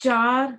4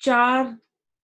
4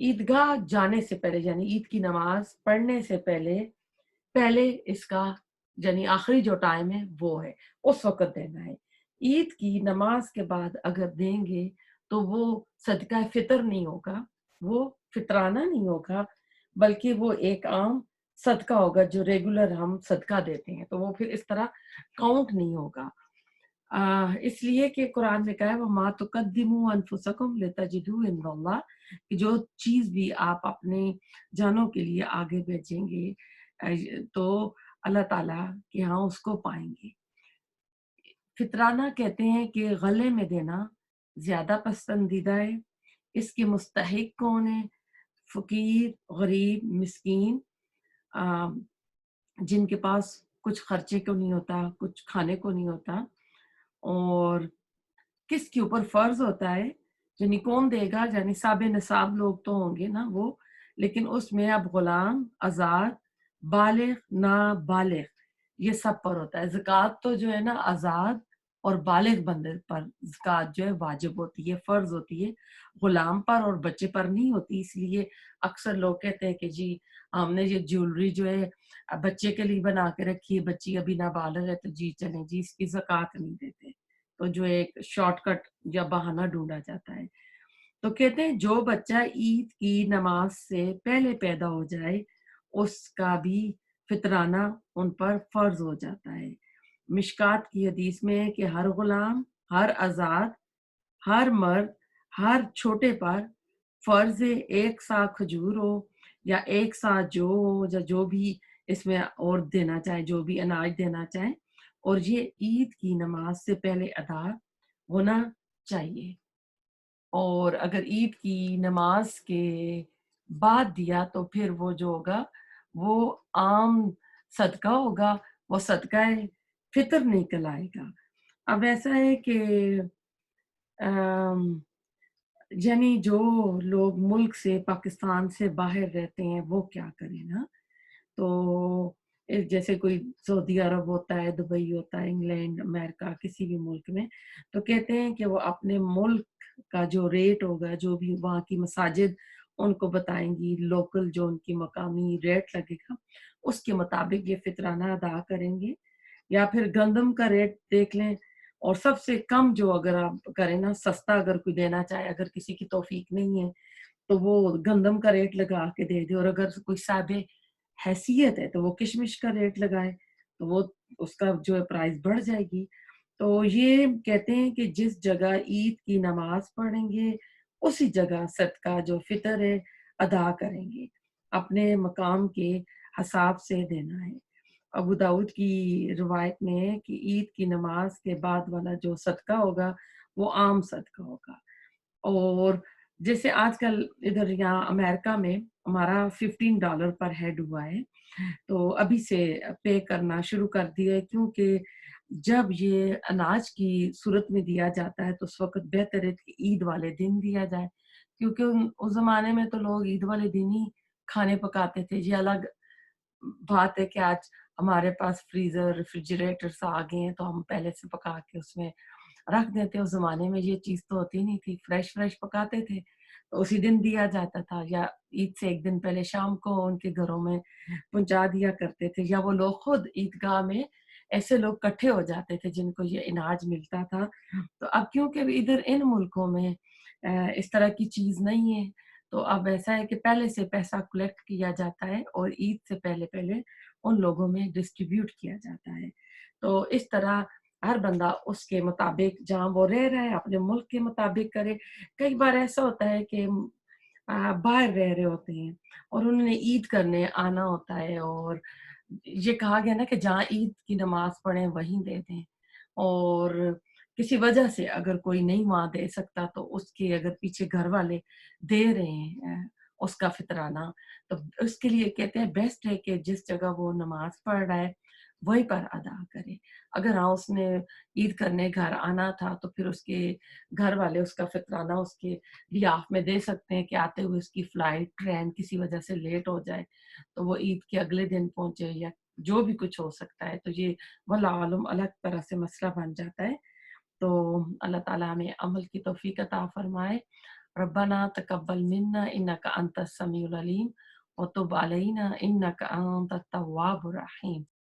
عیدگاہ جانے سے پہلے یعنی عید کی نماز پڑھنے سے پہلے پہلے اس کا یعنی آخری جو ٹائم ہے وہ ہے، اس وقت دینا ہے۔ عید کی نماز کے بعد اگر دیں گے تو وہ صدقہ فطر نہیں ہوگا، وہ فطرانہ نہیں ہوگا، بلکہ وہ ایک عام صدقہ ہوگا جو ریگولر ہم صدقہ دیتے ہیں، تو وہ پھر اس طرح کاؤنٹ نہیں ہوگا۔ اس لیے کہ قرآن میں کہا ہے وَمَا تُقَدِّمُوا أَنفُسَكُمْ لِتَجِدُوا عِندَ اللَّهِ، کہ جو چیز بھی آپ اپنے جانوں کے لیے آگے بھیجیں گے تو اللہ تعالیٰ کے ہاں اس کو پائیں گے۔ فطرانہ کہتے ہیں کہ غلے میں دینا زیادہ پسندیدہ ہے۔ اس کے مستحق کون ہیں؟ فقیر، غریب، مسکین، جن کے پاس کچھ خرچے کو نہیں ہوتا، کچھ کھانے کو نہیں ہوتا۔ اور کس کے اوپر فرض ہوتا ہے یعنی کون دے گا؟ یعنی صاحب نصاب لوگ تو ہوں گے نا وہ، لیکن اس میں اب غلام، آزاد، بالغ، نابالغ یہ سب پر ہوتا ہے۔ زکوٰۃ تو جو ہے نا آزاد اور بالغ بندے پر زکوٰۃ جو ہے واجب ہوتی ہے، فرض ہوتی ہے، غلام پر اور بچے پر نہیں ہوتی۔ اس لیے اکثر لوگ کہتے ہیں کہ جی ہم نے یہ جیولری جو ہے بچے کے لیے بنا کے رکھی ہے، بچی ابھی نابالغ ہے تو جی چلیں جی اس کی زکوٰۃ نہیں دیتے، تو جو ایک شارٹ کٹ یا بہانہ ڈھونڈا جاتا ہے۔ تو کہتے ہیں جو بچہ عید کی نماز سے پہلے پیدا ہو جائے اس کا بھی فطرانہ ان پر فرض ہو جاتا ہے۔ مشکات کی حدیث میں ہے کہ ہر غلام، ہر آزاد، ہر مرد، ہر چھوٹے پر فرض ہے ایک سا کھجور ہو یا ایک سا جو ہو یا جو بھی اس میں اور دینا چاہے، جو بھی اناج دینا چاہے، اور یہ عید کی نماز سے پہلے ادا ہونا چاہیے۔ اور اگر عید کی نماز کے بعد دیا تو پھر وہ جو ہوگا وہ عام صدقہ ہوگا، وہ صدقہ فطر نکل آئے گا۔ اب ایسا ہے کہ یعنی جو لوگ ملک سے، پاکستان سے باہر رہتے ہیں وہ کیا کریں نا، تو جیسے کوئی سعودی عرب ہوتا ہے، دبئی ہوتا ہے، انگلینڈ، امریکہ، کسی بھی ملک میں، تو کہتے ہیں کہ وہ اپنے ملک کا جو ریٹ ہوگا، جو بھی وہاں کی مساجد ان کو بتائیں گی، لوکل جو ان کی مقامی ریٹ لگے گا اس کے مطابق یہ فطرانہ ادا کریں گے۔ یا پھر گندم کا ریٹ دیکھ لیں، اور سب سے کم جو اگر آپ کریں نا، سستا اگر کوئی دینا چاہے، اگر کسی کی توفیق نہیں ہے تو وہ گندم کا ریٹ لگا کے دے دے، اور اگر کوئی صاحب حیثیت ہے تو وہ کشمش کا ریٹ لگائے تو وہ اس کا جو ہے پرائز بڑھ جائے گی۔ تو یہ کہتے ہیں کہ جس جگہ عید کی نماز پڑھیں گے اسی جگہ صدقہ جو فطر ہے ادا کریں گے، اپنے مقام کے حساب سے دینا ہے۔ ابو داؤد کی روایت میں ہے کہ عید کی نماز کے بعد والا جو صدقہ ہوگا وہ عام صدقہ ہوگا۔ اور جیسے آج کل ادھر یہاں امریکہ میں ہمارا $15 پر ہیڈ ہوا ہے، تو ابھی سے پے کرنا شروع کر دیا ہے، کیونکہ جب یہ اناج کی صورت میں دیا جاتا ہے تو اس وقت بہتر ہے کہ عید والے دن دیا جائے، کیونکہ اس زمانے میں تو لوگ عید والے دن ہی کھانے پکاتے تھے۔ یہ الگ بات ہے کہ آج ہمارے پاس فریزر، ریفریجریٹرس آ گئے ہیں تو ہم پہلے سے پکا کے اس میں رکھ دیتے۔ اس زمانے میں یہ چیز تو ہوتی نہیں تھی، فریش پکاتے تھے تو اسی دن دیا جاتا تھا، یا عید سے ایک دن پہلے شام کو ان کے گھروں میں پہنچا دیا کرتے تھے، یا وہ لوگ خود عیدگاہ میں ایسے لوگ کٹھے ہو جاتے تھے جن کو یہ اناج ملتا تھا۔ تو اب کیونکہ ادھر ان ملکوں میں اس طرح کی چیز نہیں ہے، تو اب ایسا ہے کہ پہلے سے پیسہ کلیکٹ کیا جاتا ہے اور عید سے پہلے ان لوگوں میں ڈسٹریبیوٹ کیا جاتا ہے۔ تو اس طرح ہر بندہ اس کے مطابق جہاں وہ رہ رہا ہے اپنے ملک کے مطابق کرے۔ کئی بار ایسا ہوتا ہے کہ باہر رہ رہے ہوتے ہیں اور انہوں نے عید کرنے آنا ہوتا ہے، اور یہ کہا گیا نا کہ جہاں عید کی نماز پڑھیں وہیں دے دیں، اور کسی وجہ سے اگر کوئی نہیں وہاں دے سکتا تو اس کے اگر پیچھے گھر والے دے رہے ہیں اس کا فطرانہ، تو اس کے لیے کہتے ہیں بیسٹ ہے کہ جس جگہ وہ نماز پڑھ رہا ہے وہیں پر ادا کرے۔ اگر ہاں اس نے عید کرنے گھر آنا تھا تو پھر اس کے گھر والے اس کا فطرانہ اس کے بیاف میں دے سکتے ہیں کہ آتے ہوئے اس کی فلائٹ، ٹرین کسی وجہ سے لیٹ ہو جائے تو وہ عید کے اگلے دن پہنچے، یا جو بھی کچھ ہو سکتا ہے۔ تو یہ واللہ عالم الگ طرح سے مسئلہ بن جاتا ہے۔ تو اللہ تعالیٰ ہمیں عمل کی توفیق عطا فرمائے۔ ربنا تقبل منا إنك أنت السميع العليم وتب علينا إنك أنت التواب الرحيم.